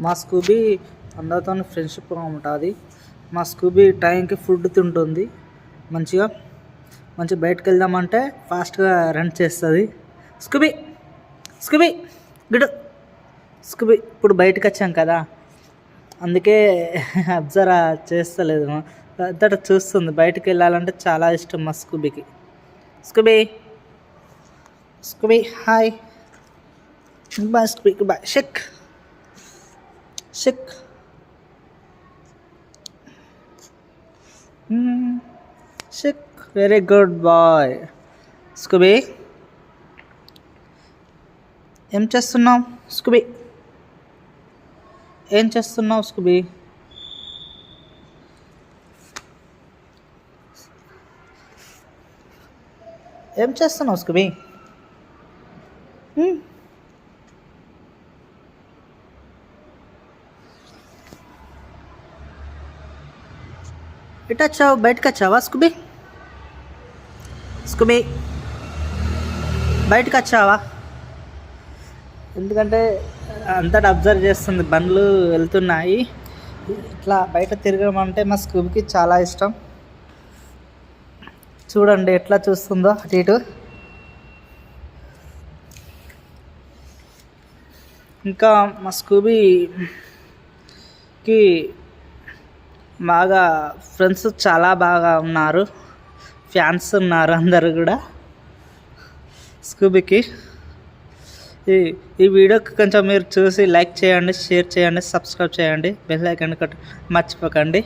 మా స్కూబీ అందరితో ఫ్రెండ్షిప్గా ఉంటుంది. మా స్కూబీ టైంకి ఫుడ్ తింటుంది. మంచిగా బయటకు వెళ్దామంటే ఫాస్ట్గా రన్ చేస్తుంది. Scooby Scooby good Scooby. ఇప్పుడు బయటకు వచ్చాం కదా, అందుకే అబ్జర్వ్ చేస్తలేదు, అంతటా చూస్తుంది. బయటకు వెళ్ళాలంటే చాలా ఇష్టం మా స్కూబీకి. Scooby Scooby hi boy. Scooby boy. Shake shake shake. Very good boy. Scooby ఏం చేస్తున్నావు? స్కూబీ ఏం చేస్తున్నావు? స్కూబీ ఏం చేస్తున్నావు? స్కూబీ ఇటు వచ్చావు, బయటకు వచ్చావా? స్కూబీ స్కూబీ బయటకు వచ్చావా? ఎందుకంటే అంతటా అబ్జర్వ్ చేస్తుంది, బండ్లు వెళ్తున్నాయి. ఇట్లా బయట తిరగడం అంటే మా స్కూబీకి చాలా ఇష్టం. చూడండి ఎట్లా చూస్తుందో అటు ఇటు. ఇంకా మా స్కూబీకి బాగా ఫ్రెండ్స్ చాలా బాగా ఉన్నారు, ఫ్యాన్స్ ఉన్నారు అందరు కూడా స్కూబీకి. ఈ వీడియోకి కొంచెం మీరు చూసి లైక్ చేయండి, షేర్ చేయండి, సబ్స్క్రైబ్ చేయండి, బెల్ ఐకాన్ మర్చిపోకండి.